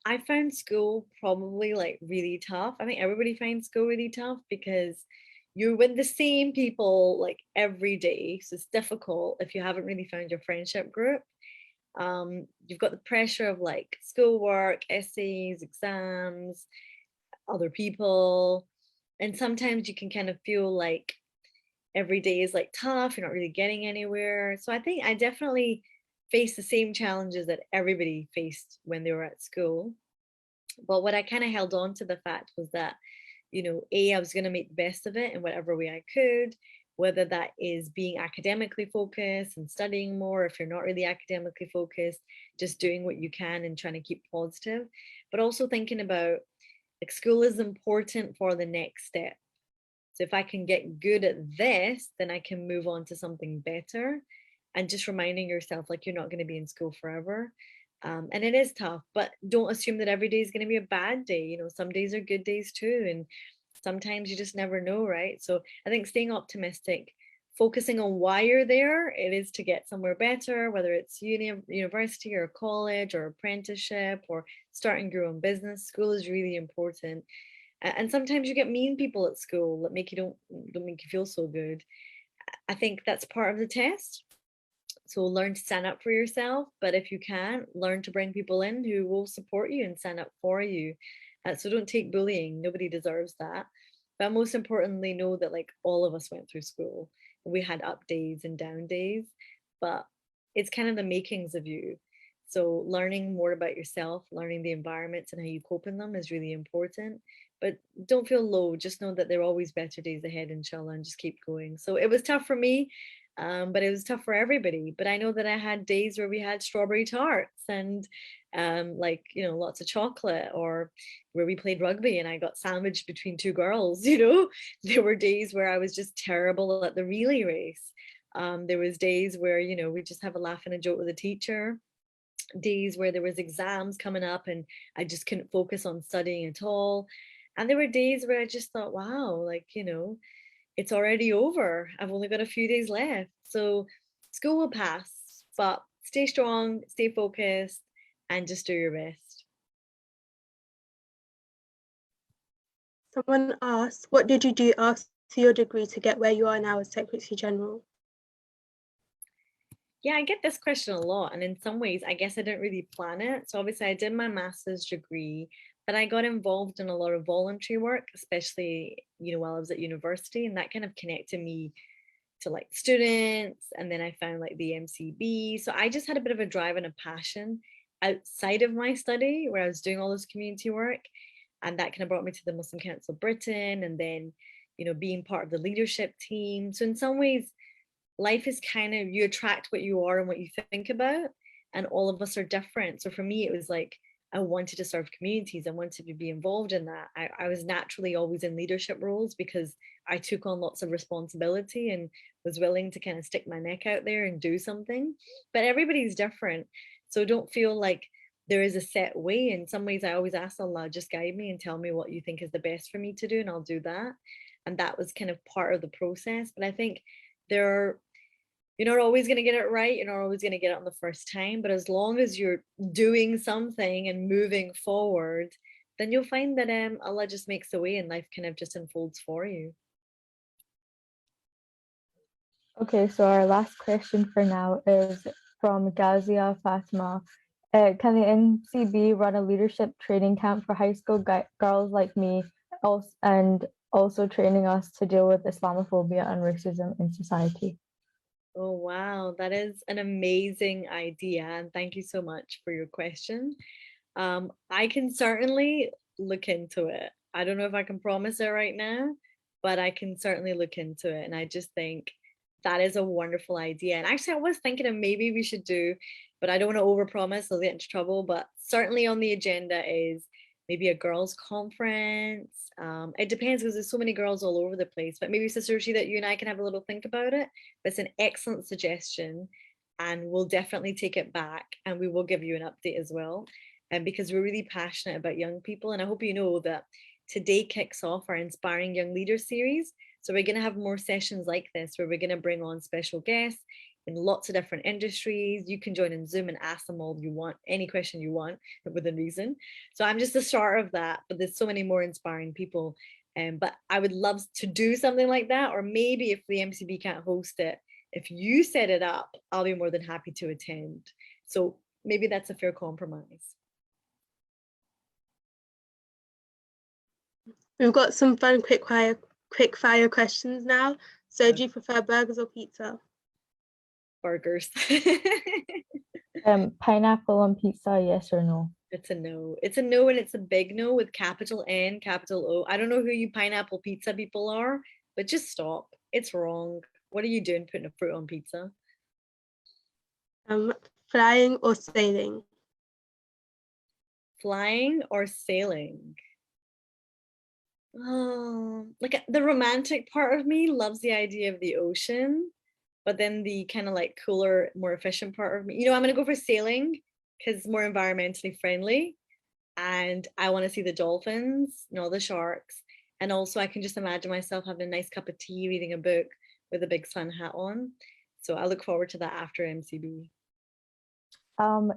I found school probably like really tough. I think everybody finds school really tough because you're with the same people like every day. So it's difficult if you haven't really found your friendship group. You've got the pressure of like schoolwork, essays, exams, other people. And sometimes you can kind of feel like every day is like tough, you're not really getting anywhere. So I think I definitely faced the same challenges that everybody faced when they were at school. But what I kind of held on to the fact was that, I was going to make the best of it in whatever way I could, whether that is being academically focused and studying more. If you're not really academically focused, just doing what you can and trying to keep positive, but also thinking about like school is important for the next step. So if I can get good at this, then I can move on to something better. And just reminding yourself like you're not going to be in school forever. And it is tough, but don't assume that every day is going to be a bad day. Some days are good days too. And sometimes you just never know, right? So I think staying optimistic, focusing on why you're there, it is to get somewhere better, whether it's university or college or apprenticeship or starting your own business. School is really important. And sometimes you get mean people at school that make you don't make you feel so good. I think that's part of the test. So learn to stand up for yourself, but if you can't, learn to bring people in who will support you and stand up for you. So don't take bullying. Nobody deserves that. But most importantly, know that like all of us went through school. We had up days and down days, but it's kind of the makings of you. So learning more about yourself, learning the environments and how you cope in them is really important. But don't feel low. Just know that there are always better days ahead, inshallah, and just keep going. So it was tough for me. But it was tough for everybody. But I know that I had days where we had strawberry tarts and lots of chocolate, or where we played rugby and I got sandwiched between two girls. There were days where I was just terrible at the relay race. There was days where, we just have a laugh and a joke with a teacher. Days where there was exams coming up and I just couldn't focus on studying at all. And there were days where I just thought, wow, it's already over. I've only got a few days left. So school will pass, but stay strong, stay focused, and just do your best. Someone asked, what did you do after your degree to get where you are now as Secretary General? Yeah, I get this question a lot. And in some ways, I guess I didn't really plan it. So obviously I did my master's degree, but I got involved in a lot of voluntary work, especially, while I was at university, and that kind of connected me to like students. And then I found like the MCB. So I just had a bit of a drive and a passion outside of my study where I was doing all this community work. And that kind of brought me to the Muslim Council of Britain, and then, being part of the leadership team. So in some ways, life is kind of, you attract what you are and what you think about, and all of us are different. So for me, it was like, I wanted to serve communities. I wanted to be involved in that. I was naturally always in leadership roles because I took on lots of responsibility and was willing to kind of stick my neck out there and do something. But everybody's different. So don't feel like there is a set way. In some ways, I always ask Allah, just guide me and tell me what you think is the best for me to do, and I'll do that. And that was kind of part of the process. But I think you're not always going to get it right. You're not always going to get it on the first time. But as long as you're doing something and moving forward, then you'll find that Allah just makes a way and life kind of just unfolds for you. Okay, so our last question for now is from Gazia Fatima. Can the NCB run a leadership training camp for high school girls like me, and also training us to deal with Islamophobia and racism in society? Oh, wow. That is an amazing idea. And thank you so much for your question. I can certainly look into it. I don't know if I can promise it right now, but I can certainly look into it. And I just think that is a wonderful idea. And actually, I was thinking of maybe we should do, but I don't want to overpromise, I'll get into trouble. But certainly on the agenda is maybe a girls' conference. It depends because there's so many girls all over the place. But maybe Sister Rashida, you and I can have a little think about it. But it's an excellent suggestion, and we'll definitely take it back, and we will give you an update as well. And because we're really passionate about young people, and I hope you know that today kicks off our Inspiring Young Leaders series. So we're going to have more sessions like this where we're going to bring on special guests in lots of different industries. You can join in Zoom and ask them all you want, any question you want within reason. So I'm just the start of that, but there's so many more inspiring people But I would love to do something like that, or maybe if the MCB can't host it, if you set it up, I'll be more than happy to attend. So maybe that's a fair compromise. We've got some fun quick fire questions now. So do you prefer burgers or pizza? Burgers. Pineapple on pizza, yes or no? It's a no. It's a no, and it's a big no with capital N, capital O. I don't know who you pineapple pizza people are, but just stop. It's wrong. What are you doing putting a fruit on pizza? Flying or sailing? Flying or sailing? Oh, like the romantic part of me loves the idea of the ocean, but then the kind of like cooler, more efficient part of me, I'm going to go for sailing because it's more environmentally friendly, and I want to see the dolphins and all the sharks, and also I can just imagine myself having a nice cup of tea, reading a book with a big sun hat on. So I look forward to that after MCB.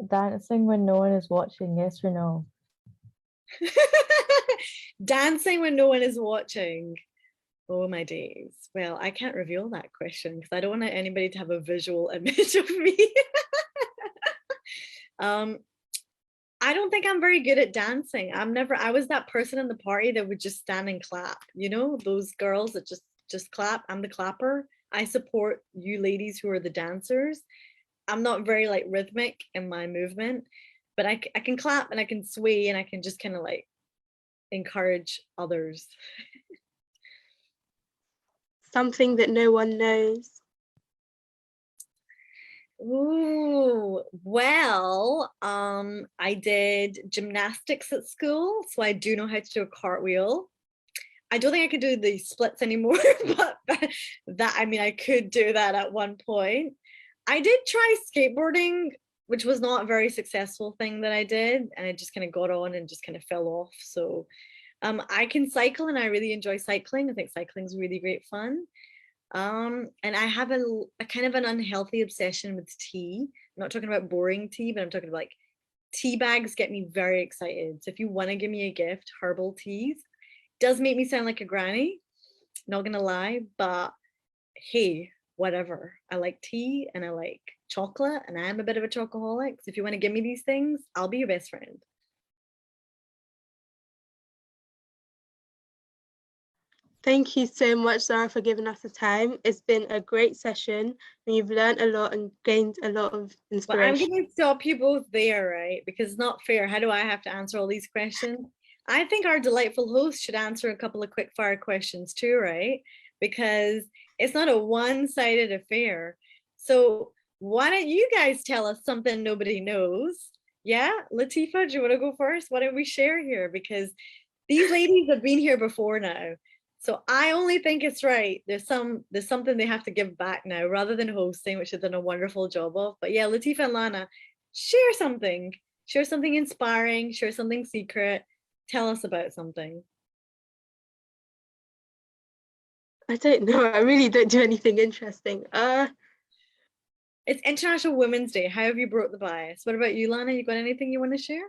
Dancing when no one is watching, yes or no? Dancing when no one is watching. Oh my days. Well, I can't reveal that question because I don't want anybody to have a visual image of me. I don't think I'm very good at dancing. I was that person in the party that would just stand and clap, those girls that just clap. I'm the clapper. I support you ladies who are the dancers. I'm not very like rhythmic in my movement, but I can clap and I can sway and I can just kind of like encourage others. Something that no one knows. Ooh, well, I did gymnastics at school, so I do know how to do a cartwheel. I don't think I could do the splits anymore, but I could do that at one point. I did try skateboarding, which was not a very successful thing that I did, and I just kind of got on and just kind of fell off. So I can cycle and I really enjoy cycling. I think cycling is really great fun. And I have a kind of an unhealthy obsession with tea. I'm not talking about boring tea, but I'm talking about like tea bags get me very excited. So if you want to give me a gift, herbal teas does make me sound like a granny, not gonna lie, but hey, whatever. I like tea and I like chocolate and I'm a bit of a chocoholic. So if you want to give me these things, I'll be your best friend. Thank you so much, Zara, for giving us the time. It's been a great session and you've learned a lot and gained a lot of inspiration. Well, I'm going to stop you both there, right? Because it's not fair. How do I have to answer all these questions? I think our delightful host should answer a couple of quick fire questions too, right? Because it's not a one-sided affair. So why don't you guys tell us something nobody knows? Yeah, Latifa, do you want to go first? Why don't we share here? Because these ladies have been here before now. So I only think it's right. There's something they have to give back now rather than hosting, which they've done a wonderful job of. But yeah, Latifa and Lana, share something inspiring, share something secret. Tell us about something. I don't know. I really don't do anything interesting. It's International Women's Day. How have you broke the bias? What about you, Lana? You got anything you want to share?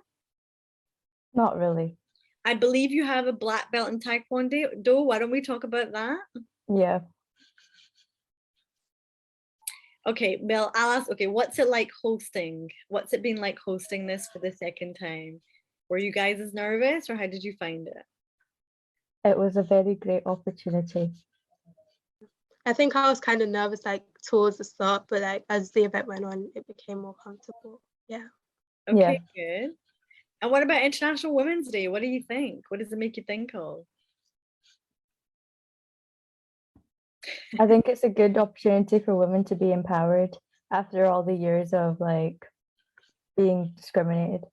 Not really. I believe you have a black belt in Taekwondo. Why don't we talk about that? Yeah. Okay, well, I'll ask, okay, what's it like hosting? What's it been like hosting this for the second time? Were you guys as nervous or how did you find it? It was a very great opportunity. I think I was kind of nervous like towards the start, but like as the event went on, it became more comfortable. Yeah. Okay, good. And what about International Women's Day? What do you think? What does it make you think of? I think it's a good opportunity for women to be empowered after all the years of like being discriminated.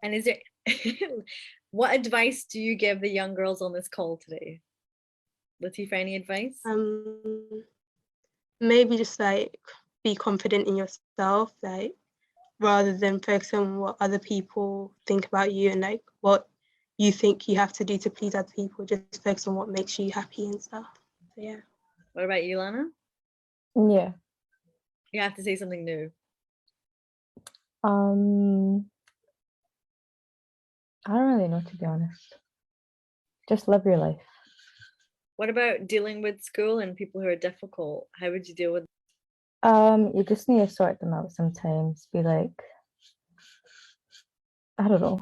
And is there what advice do you give the young girls on this call today? Latifa, any advice? Maybe just like be confident in yourself, like rather than focus on what other people think about you and like what you think you have to do to please other people. Just focus on what makes you happy and stuff. So yeah. What about you, Lana? Yeah. You have to say something new. I don't really know, to be honest. just live your life. What about dealing with school and people who are difficult? How would you deal with? You just need to sort them out sometimes. Be like, I don't know.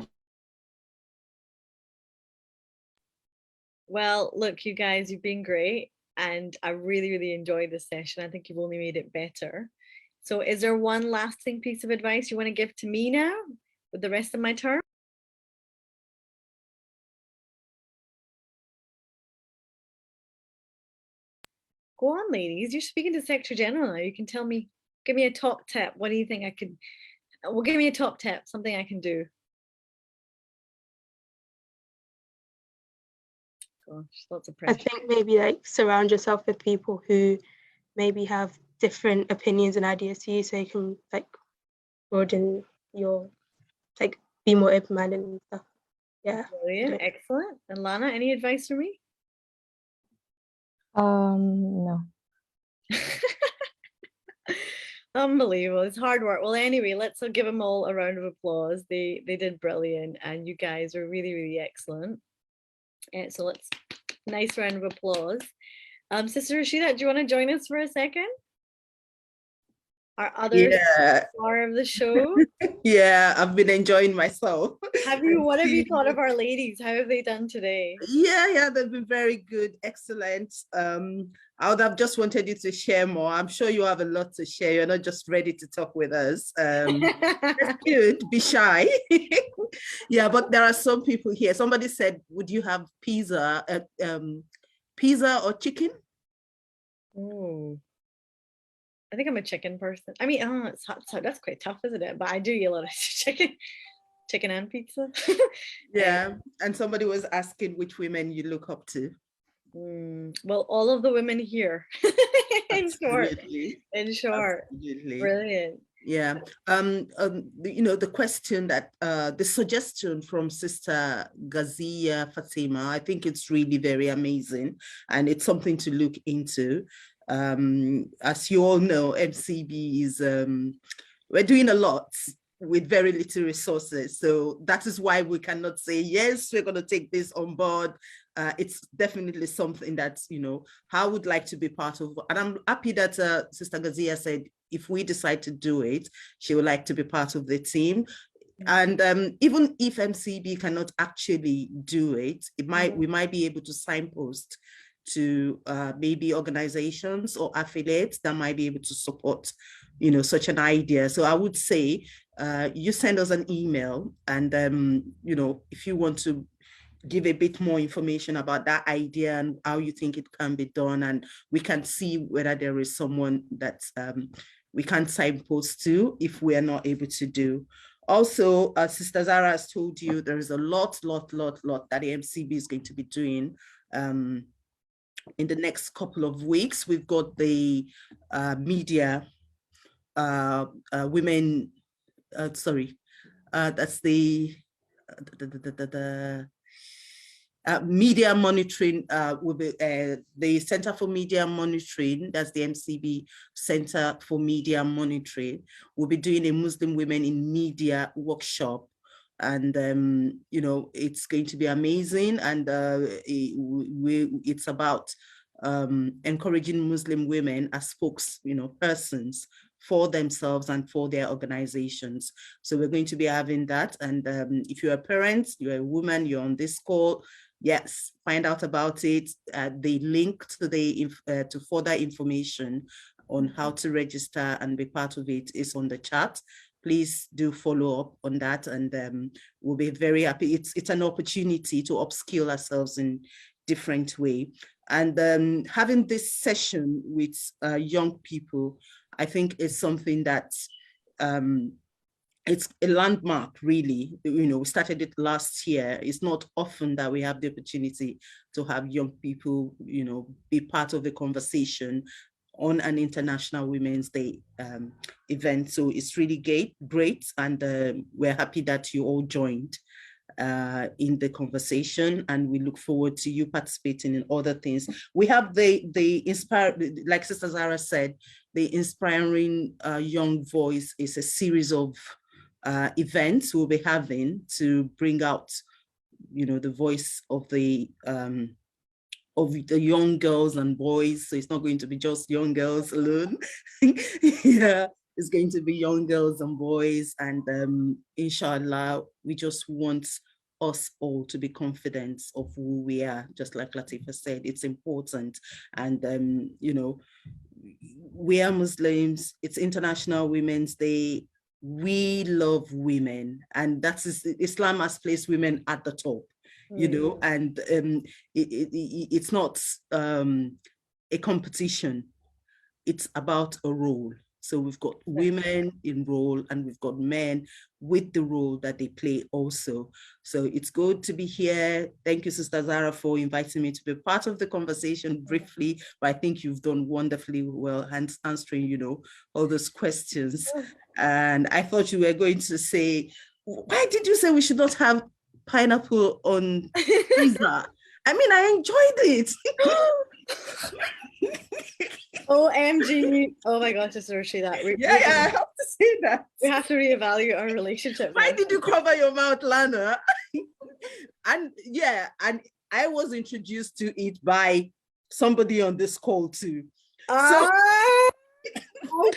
Well, look, you guys, you've been great. And I really, really enjoyed this session. I think you've only made it better. So is there one lasting piece of advice you want to give to me now with the rest of my term? Go on, ladies. You're speaking to Secretary General now. You can tell me, give me a top tip. What do you think I could, well, give me a top tip, something I can do. Gosh, lots of I pressure. think maybe like surround yourself with people who maybe have different opinions and ideas to you, so you can like broaden your, like, be more open-minded and stuff. Yeah. Brilliant, excellent. And Lana, any advice for me? No. Unbelievable. It's hard work. Well, anyway, let's give them all a round of applause. They did brilliant, and you guys are really, really excellent. So let's, nice round of applause. Sister Rashida, do you want to join us for a second? Our other star of the show. Yeah, I've been enjoying myself. What have you thought of our ladies? How have they done today? Yeah, they've been very good, excellent. I would have just wanted you to share more. I'm sure you have a lot to share. You're not just ready to talk with us. That's good, be shy. Yeah, but there are some people here. Somebody said, would you have pizza or chicken? Oh, I think I'm a chicken person. I mean, it's hot, so that's quite tough, isn't it? But I do eat a lot of chicken and pizza. Yeah, and somebody was asking which women you look up to. Well, all of the women here. in short. Absolutely. Brilliant. Yeah. The question that the suggestion from Sister Gazia Fatima, I think it's really very amazing, and it's something to look into. As you all know, MCB is we're doing a lot with very little resources, so that is why we cannot say yes, we're going to take this on board. It's definitely something that I would like to be part of, and I'm happy that Sister Gazia said if we decide to do it, she would like to be part of the team. And even if MCB cannot actually do it, we might be able to signpost to maybe organizations or affiliates that might be able to support, such an idea. So I would say you send us an email, and if you want to give a bit more information about that idea and how you think it can be done, and we can see whether there is someone that we can signpost to if we are not able to do. Also, Sister Zara has told you there is a lot that the MCB is going to be doing in the next couple of weeks. We've got the media women, that's the media monitoring will be the Center for Media Monitoring, that's the MCB Center for Media Monitoring, will be doing a Muslim Women in Media workshop. And, it's going to be amazing. And it's about encouraging Muslim women as persons for themselves and for their organizations. So we're going to be having that. And if you're a parent, you're a woman, you're on this call, yes, find out about it. The link to to further information on how to register and be part of it is on the chat. Please do follow up on that, and we'll be very happy. It's an opportunity to upskill ourselves in different way. And having this session with young people, I think is something that it's a landmark, really. We started it last year. It's not often that we have the opportunity to have young people, be part of the conversation on an International Women's Day event. So it's really great. And we're happy that you all joined in the conversation, and we look forward to you participating in other things. We have the inspire, like Sister Zara said, the Inspiring Young Voice is a series of events we'll be having to bring out the voice of the young girls and boys. So it's not going to be just young girls alone. Yeah, it's going to be young girls and boys. And inshallah, we just want us all to be confident of who we are. Just like Latifa said, it's important. And, we are Muslims. It's International Women's Day. We love women, and that is, Islam has placed women at the top. And it's not a competition. It's about a role. So we've got women in role, and we've got men with the role that they play also. So it's good to be here. Thank you, Sister Zara, for inviting me to be part of the conversation briefly, but I think you've done wonderfully well answering, all those questions. And I thought you were going to say, why did you say we should not have pineapple on pizza? I mean, I enjoyed it. OMG. Oh my gosh, Sister Rashida. I have to say that. We have to reevaluate our relationship. Why did you cover your mouth, Lana? And I was introduced to it by somebody on this call too. I'm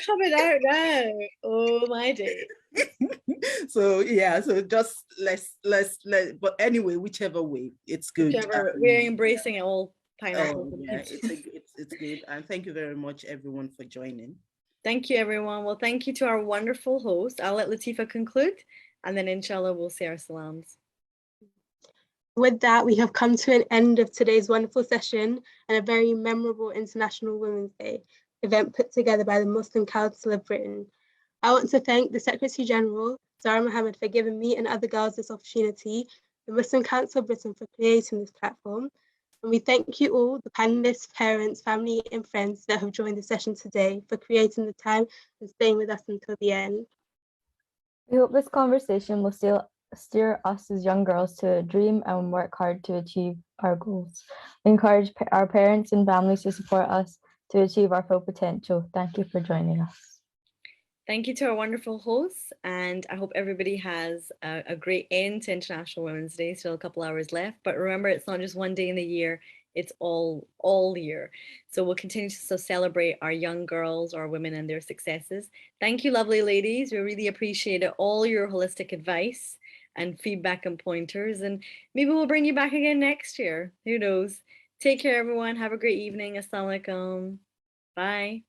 coming out now. Oh my day. So just let's but anyway, whichever way, it's good. We're embracing it all. Pineapple. It's good. And thank you very much, everyone, for joining. Thank you, everyone. Well, thank you to our wonderful host. I'll let Latifa conclude, and then inshallah we'll say our salams. With that, we have come to an end of today's wonderful session and a very memorable International Women's Day event put together by the Muslim Council of Britain. I want to thank the Secretary General, Zara Mohammed, for giving me and other girls this opportunity, the Muslim Council of Britain for creating this platform, and we thank you all, the panelists, parents, family and friends that have joined the session today, for creating the time and staying with us until the end. We hope this conversation will steer us as young girls to dream and work hard to achieve our goals. We encourage our parents and families to support us to achieve our full potential. Thank you for joining us. Thank you to our wonderful hosts, and I hope everybody has a great end to International Women's Day. Still a couple hours left, but remember, it's not just one day in the year, it's all year. So we'll continue to celebrate our young girls, our women and their successes. Thank you, lovely ladies. We really appreciate it. All your holistic advice and feedback and pointers, and maybe we'll bring you back again next year. Who knows? Take care, everyone. Have a great evening. Assalamu alaikum. Bye.